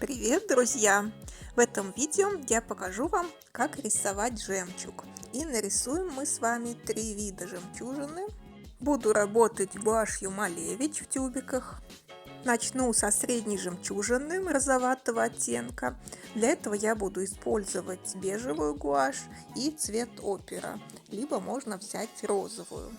Привет, друзья! В этом видео я покажу вам, как рисовать жемчуг. И нарисуем мы с вами 3 вида жемчужины. Буду работать гуашью Малевич в тюбиках. Начну со средней жемчужины розоватого оттенка. Для этого я буду использовать бежевую гуашь и цвет опера, либо можно взять розовую.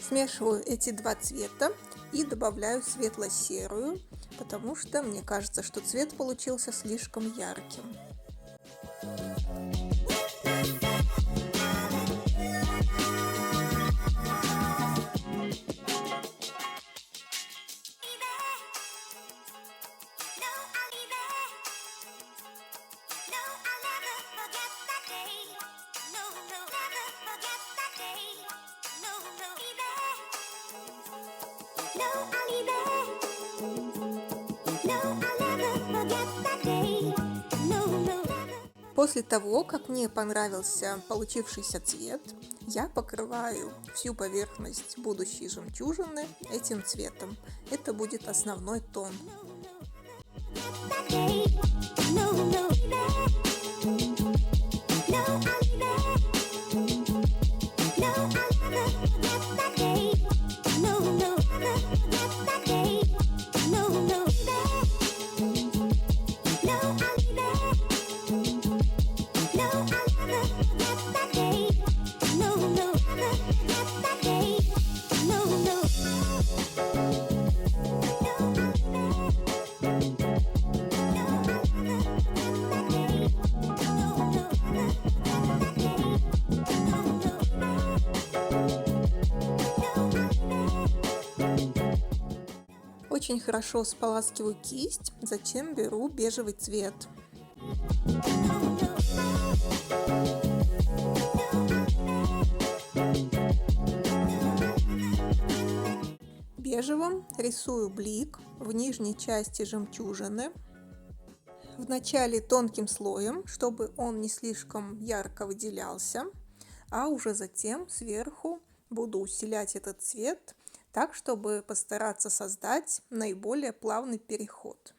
Смешиваю эти два цвета и добавляю светло-серую, потому что мне кажется, что цвет получился слишком ярким. После того, как мне понравился получившийся цвет, я покрываю всю поверхность будущей жемчужины этим цветом. Это будет основной тон. Очень хорошо споласкиваю кисть, затем беру бежевый цвет. Бежевым рисую блик в нижней части жемчужины. Вначале тонким слоем, чтобы он не слишком ярко выделялся, а уже затем сверху буду усилять этот цвет так, чтобы постараться создать наиболее плавный переход.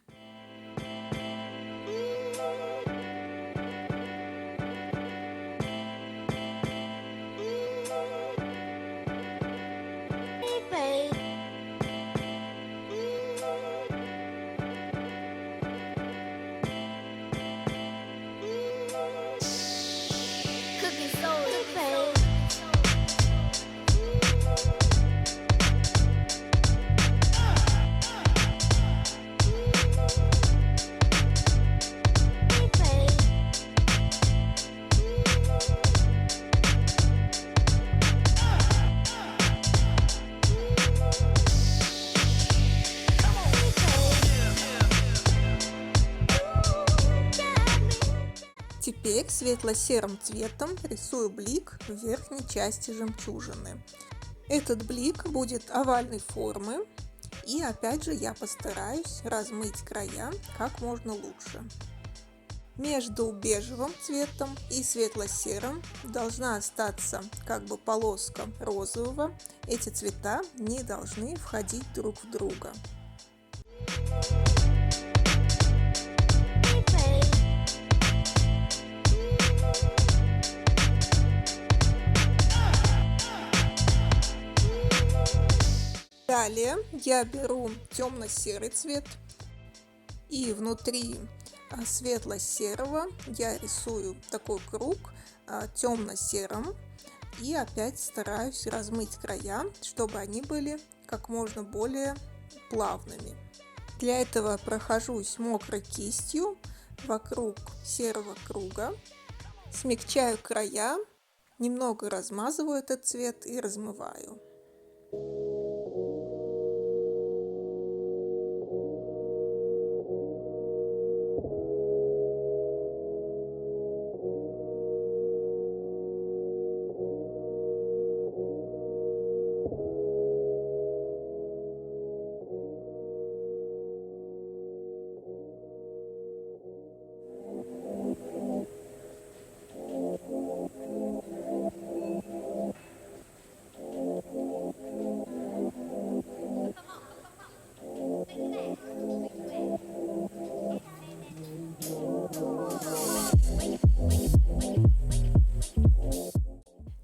Теперь светло-серым цветом рисую блик в верхней части жемчужины. Этот блик будет овальной формы, и опять же я постараюсь размыть края как можно лучше. Между бежевым цветом и светло-серым должна остаться как бы полоска розового. Эти цвета не должны входить друг в друга. Далее я беру темно-серый цвет и внутри светло-серого я рисую такой круг темно-серым и опять стараюсь размыть края, чтобы они были как можно более плавными. Для этого прохожусь мокрой кистью вокруг серого круга, смягчаю края, немного размазываю этот цвет и размываю.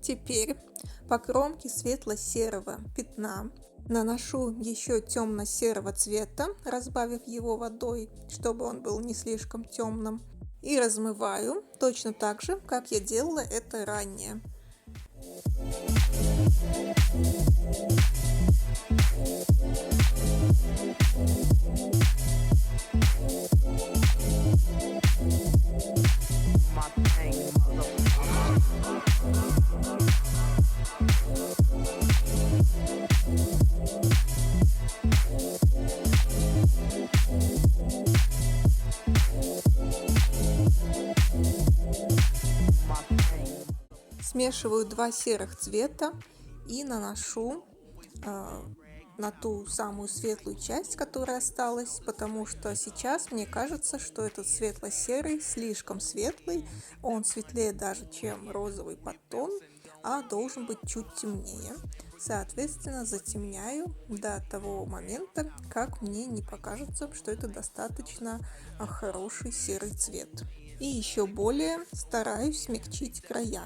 Теперь по кромке светло-серого пятна наношу еще темно-серого цвета, разбавив его водой, чтобы он был не слишком темным, и размываю точно так же, как я делала это ранее. Смешиваю два серых цвета и наношу на ту самую светлую часть, которая осталась, потому что сейчас мне кажется, что этот светло-серый слишком светлый, он светлее даже, чем розовый подтон, а должен быть чуть темнее. Соответственно, затемняю до того момента, как мне не покажется, что это достаточно хороший серый цвет. И еще более стараюсь смягчить края.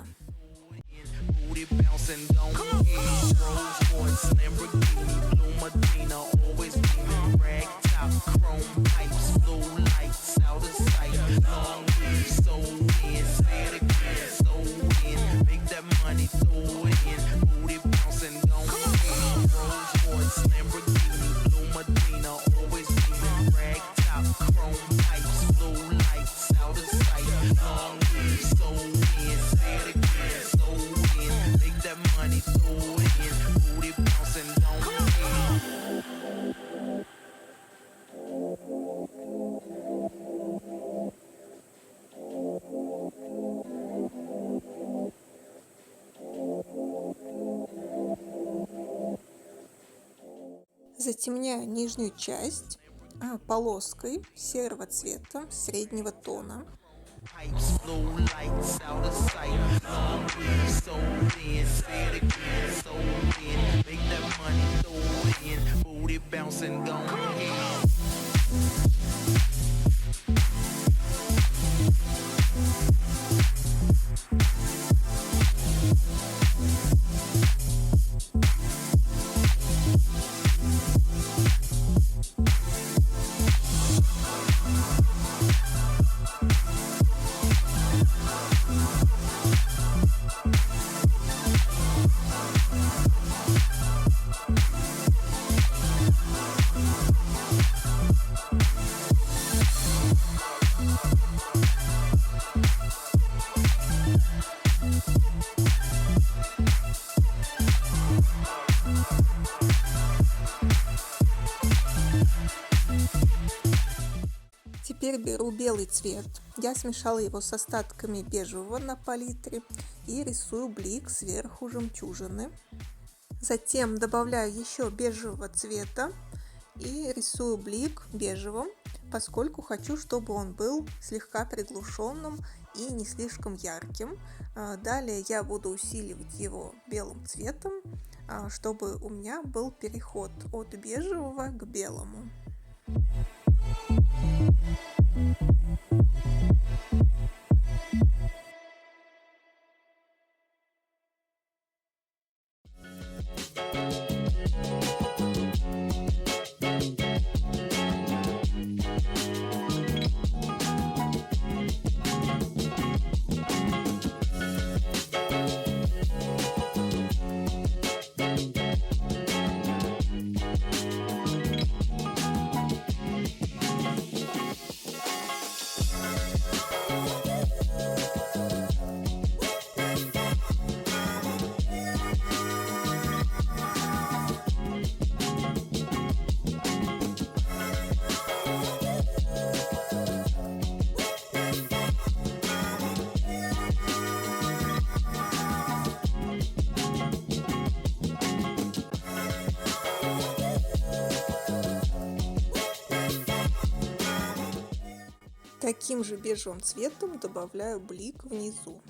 Booty bouncing, don't eat. Rolls Royce, Lamborghini, Blue Medina, always beaming. Rag top, chrome pipes, blue lights, out of sight. Long weed, so in, say it again, so in. Make that money, throw it in. Booty bouncing, don't eat. Rolls Royce, Lamborghini, Blue Medina, always beaming. Rag top, chrome pipes, blue lights, out of sight. Long weed, so in, say it again, so in. Make that money, throw it in. Booty bouncing, don't Затемняю нижнюю часть полоской серого цвета среднего тона. pipes, blue lights, out of sight. Long weed, so in, say it again, so in. Make that money, throw it in. Booty bouncing, don't hit. Теперь беру белый цвет, я смешала его с остатками бежевого на палитре и рисую блик сверху жемчужины. Затем добавляю еще бежевого цвета и рисую блик бежевым, поскольку хочу, чтобы он был слегка приглушенным и не слишком ярким. Далее я буду усиливать его белым цветом, чтобы у меня был переход от бежевого к белому. Таким же бежевым цветом добавляю блик внизу.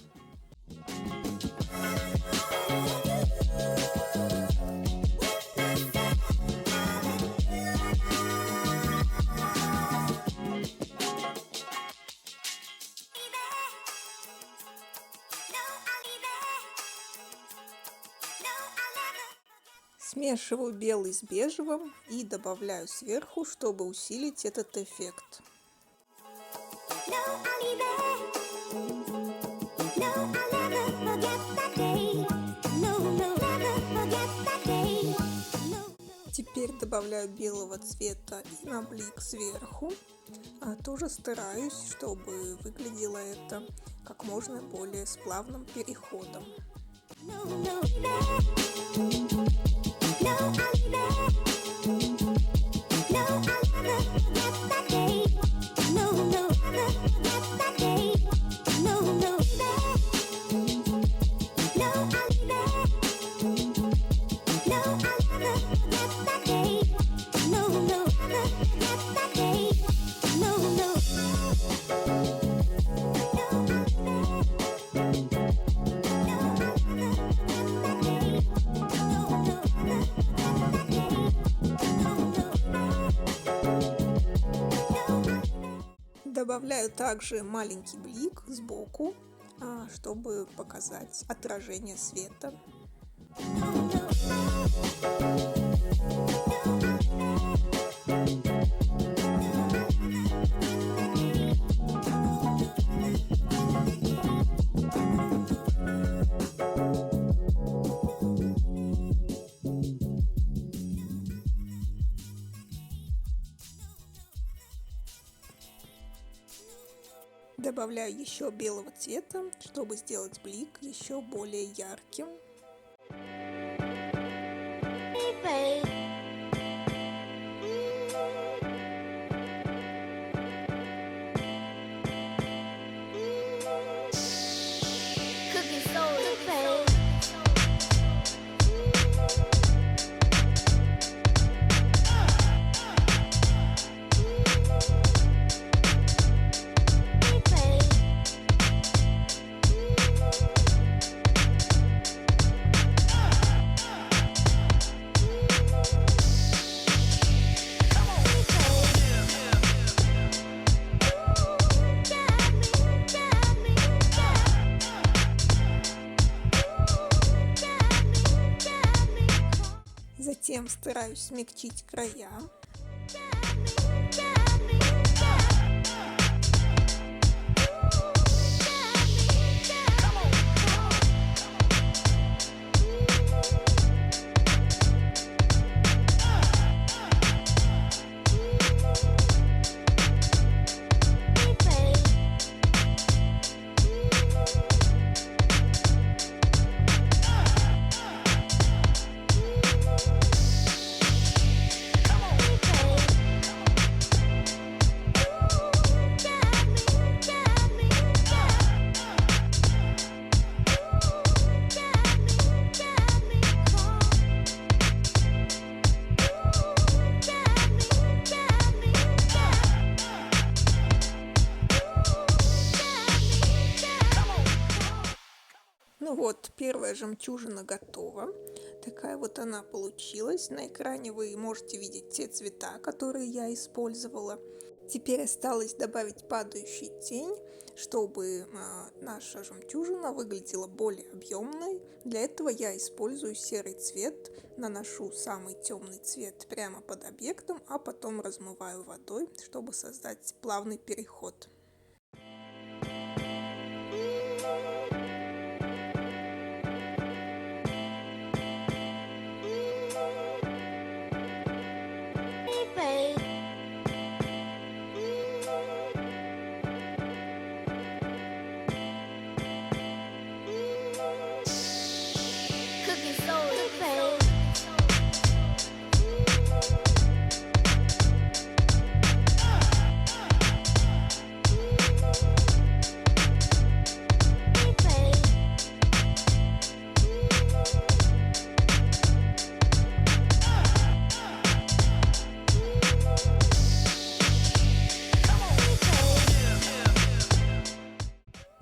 Смешиваю белый с бежевым и добавляю сверху, чтобы усилить этот эффект. Теперь добавляю белого цвета и на блик сверху. Тоже стараюсь, чтобы выглядело это как можно более с плавным переходом. Добавляю также маленький блик сбоку, чтобы показать отражение света. Добавляю еще белого цвета, чтобы сделать блик еще более ярким. Затем стараюсь смягчить края. Ну вот, первая жемчужина готова. Такая вот она получилась. На экране вы можете видеть те цвета, которые я использовала. Теперь осталось добавить падающую тень, чтобы наша жемчужина выглядела более объемной. Для этого я использую серый цвет, наношу самый темный цвет прямо под объектом, а потом размываю водой, чтобы создать плавный переход.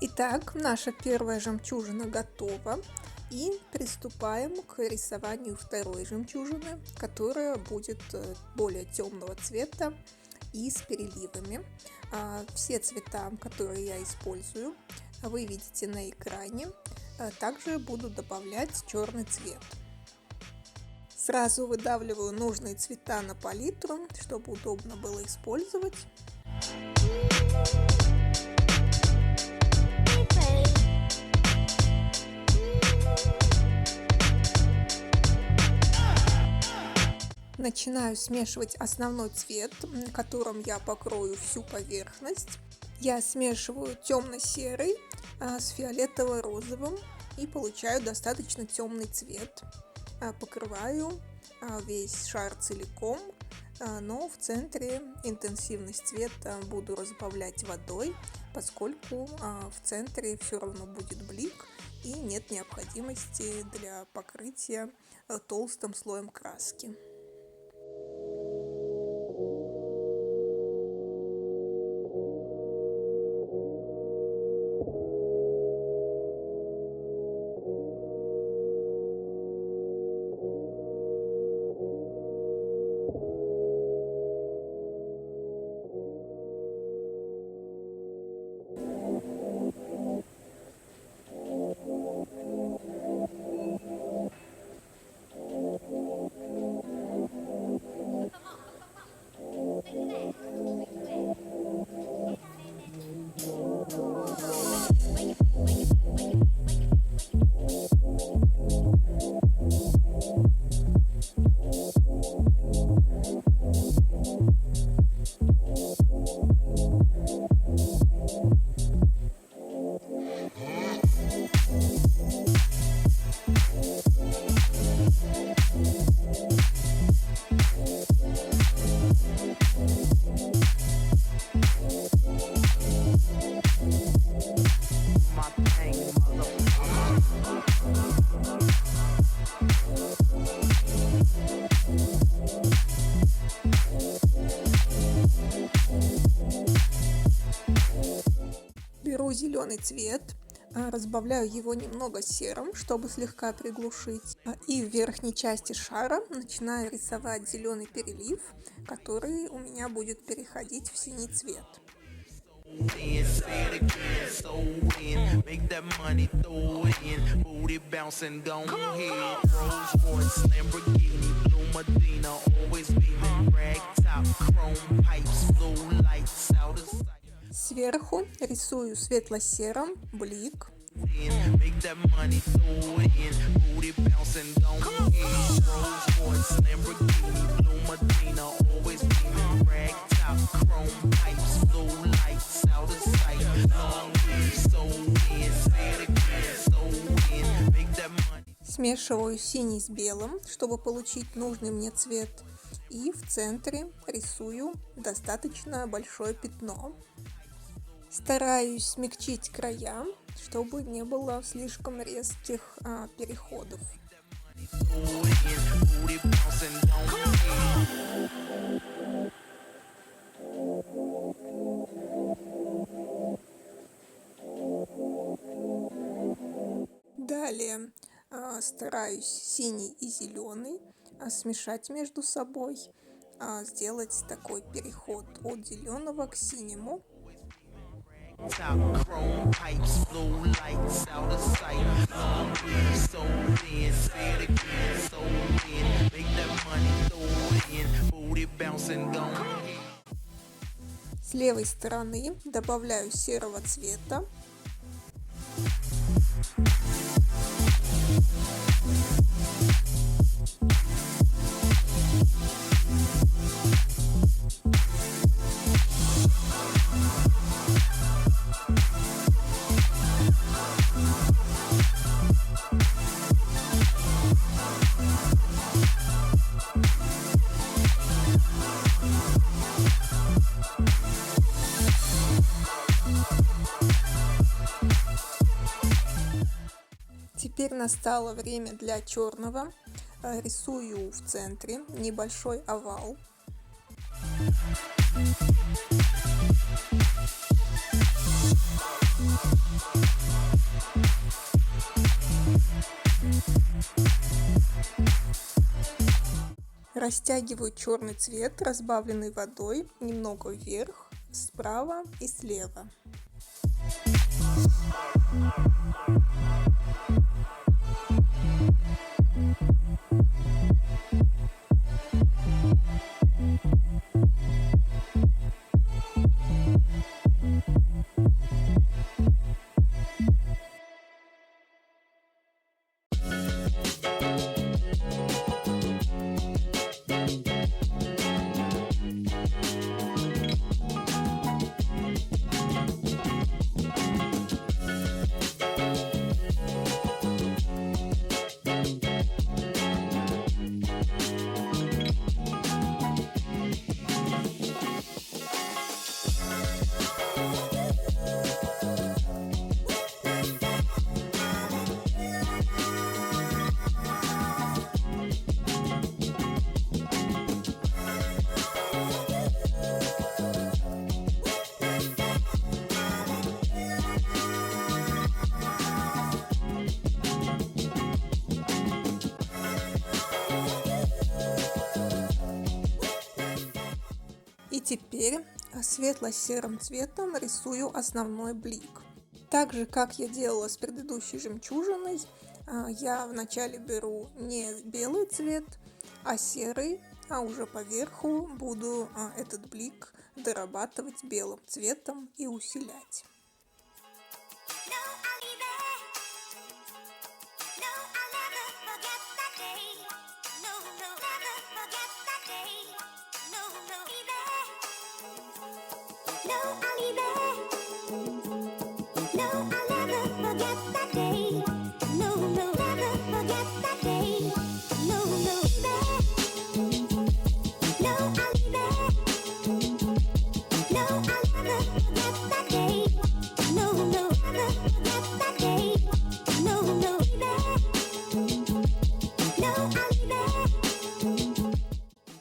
Итак, наша первая жемчужина готова. И приступаем к рисованию второй жемчужины, которая будет более темного цвета и с переливами. Все цвета, которые я использую, вы видите на экране. Также буду добавлять черный цвет. Сразу выдавливаю нужные цвета на палитру, чтобы удобно было использовать. Начинаю смешивать основной цвет, которым я покрою всю поверхность. Я смешиваю темно-серый с фиолетово-розовым и получаю достаточно темный цвет. Покрываю весь шар целиком, но в центре интенсивность цвета буду разбавлять водой, поскольку в центре все равно будет блик и нет необходимости для покрытия толстым слоем краски. Беру зеленый цвет, разбавляю его немного серым, чтобы слегка приглушить. И в верхней части шара начинаю рисовать зеленый перелив, который у меня будет переходить в синий цвет. Сверху рисую светло-серым блик. Смешиваю синий с белым, чтобы получить нужный мне цвет. И в центре рисую достаточно большое пятно. Стараюсь смягчить края, чтобы не было слишком резких переходов. Далее стараюсь синий и зеленый смешать между собой, сделать такой переход от зеленого к синему. С левой стороны добавляю серого цвета. Теперь настало время для черного. Рисую в центре небольшой овал. Растягиваю черный цвет, разбавленный водой, немного вверх, справа и слева. Теперь светло-серым цветом рисую основной блик. Так же, как я делала с предыдущей жемчужиной, я вначале беру не белый цвет, а серый, а уже поверху буду этот блик дорабатывать белым цветом и усилять.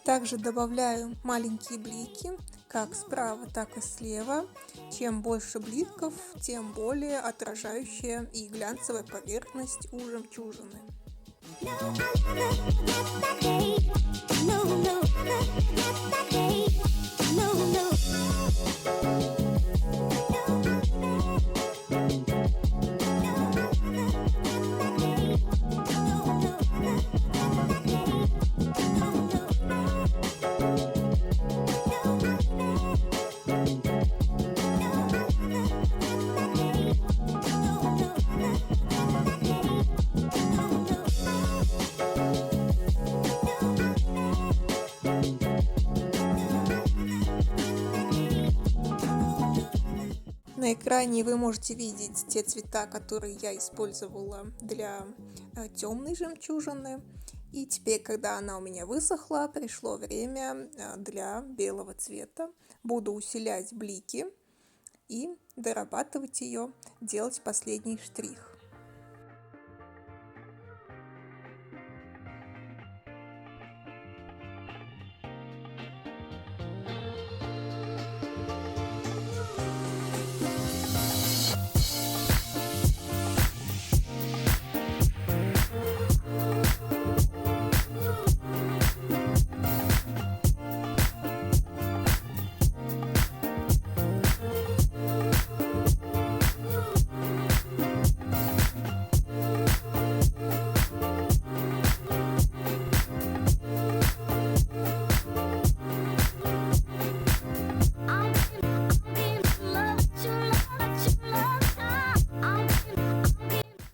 Также добавляю маленькие блики, как справа, так и слева. Чем больше бликов, тем более отражающая и глянцевая поверхность у жемчужины. На экране вы можете видеть те цвета, которые я использовала для темной жемчужины. И теперь, когда она у меня высохла, пришло время для белого цвета. Буду усилять блики и дорабатывать ее, делать последний штрих.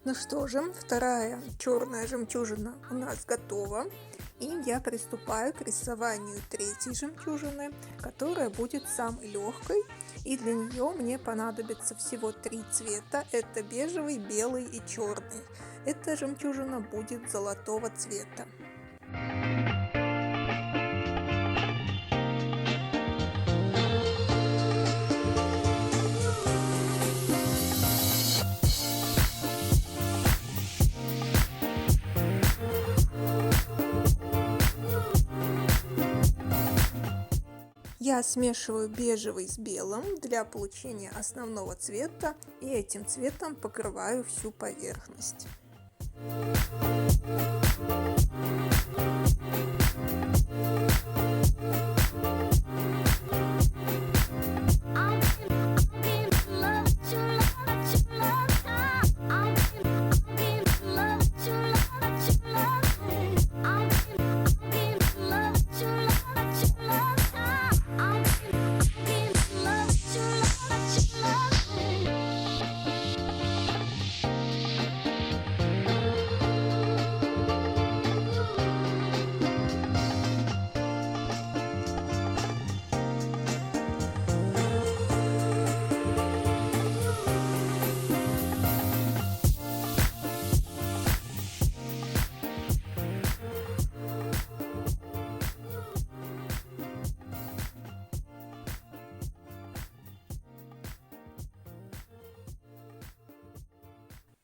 Ну что же, вторая черная жемчужина у нас готова. И я приступаю к рисованию третьей жемчужины, которая будет самой легкой. И для нее мне понадобится всего 3 цвета. Это бежевый, белый и черный. Эта жемчужина будет золотого цвета. Я смешиваю бежевый с белым для получения основного цвета и этим цветом покрываю всю поверхность.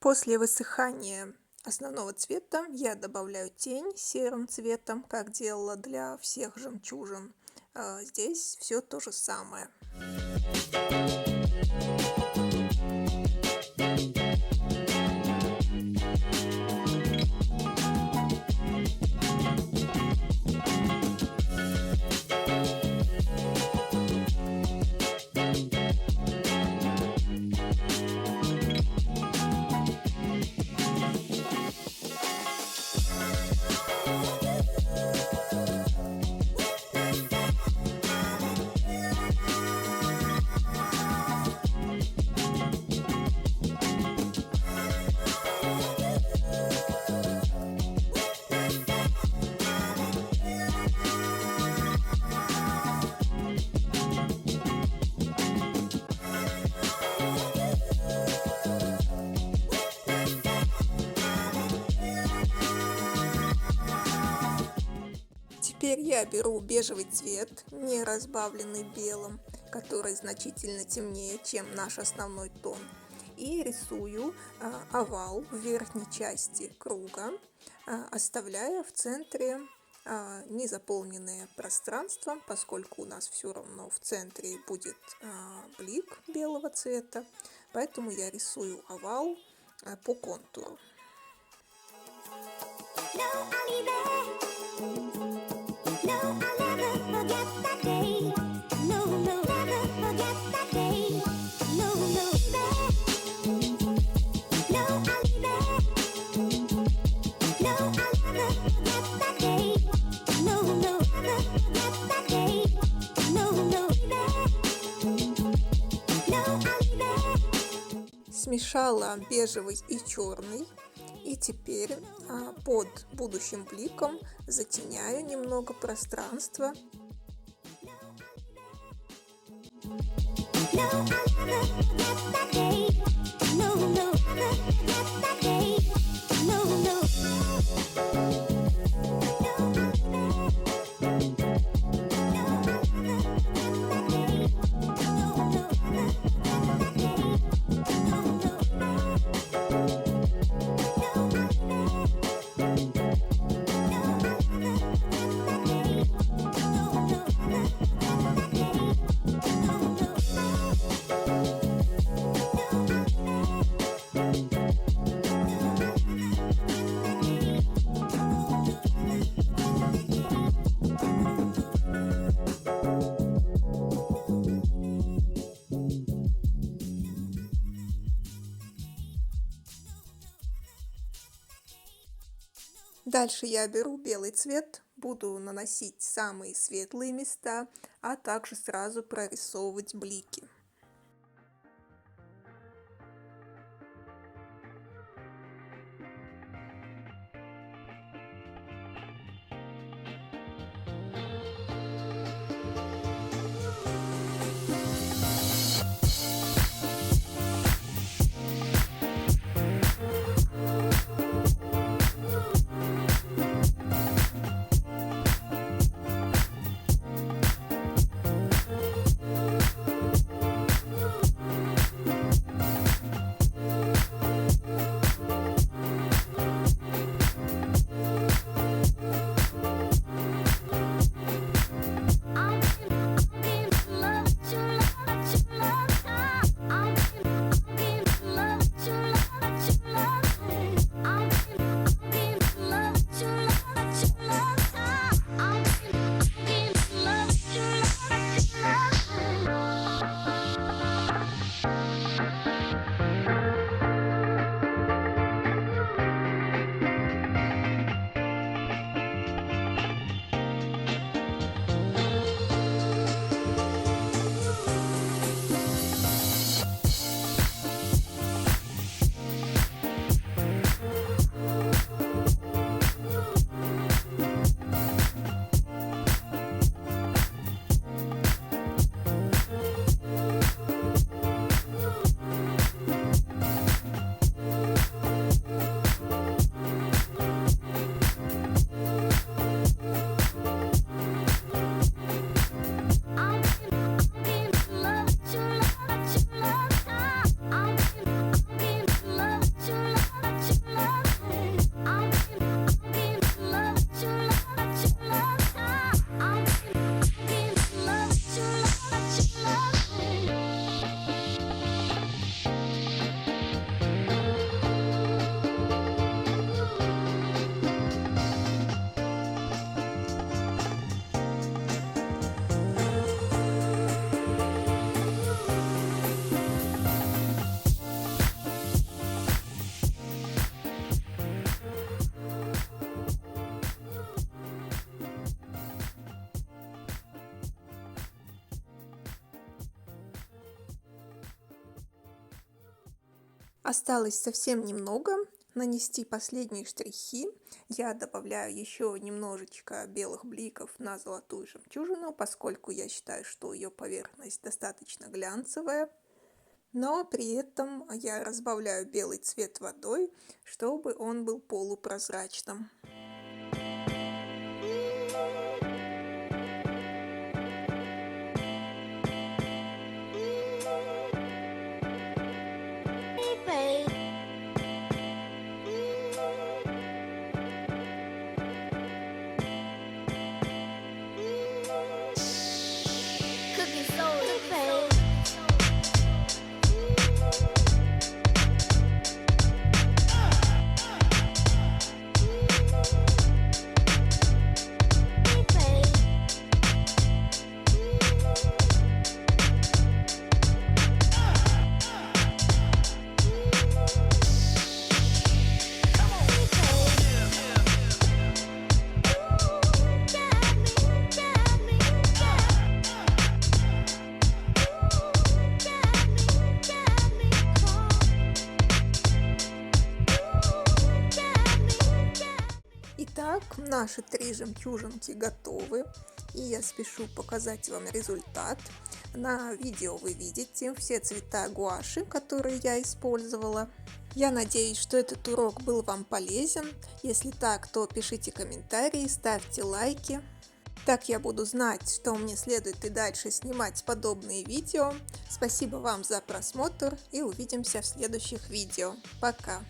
После высыхания основного цвета я добавляю тень серым цветом, как делала для всех жемчужин. Здесь все то же самое. Теперь я беру бежевый цвет, не разбавленный белым, который значительно темнее, чем наш основной тон, и рисую овал в верхней части круга, оставляя в центре незаполненное пространство, поскольку у нас все равно в центре будет блик белого цвета, поэтому я рисую овал по контуру. Смешала бежевый и черный, и теперь под будущим бликом затеняю немного пространства. Дальше я беру белый цвет, буду наносить самые светлые места, а также сразу прорисовывать блики. Осталось совсем немного нанести последние штрихи. Я добавляю еще немножечко белых бликов на золотую жемчужину, поскольку я считаю, что ее поверхность достаточно глянцевая. Но при этом я разбавляю белый цвет водой, чтобы он был полупрозрачным. Наши 3 жемчужинки готовы, и я спешу показать вам результат. На видео вы видите все цвета гуаши, которые я использовала. Я надеюсь, что этот урок был вам полезен. Если так, то пишите комментарии, ставьте лайки. Так я буду знать, что мне следует и дальше снимать подобные видео. Спасибо вам за просмотр и увидимся в следующих видео. Пока!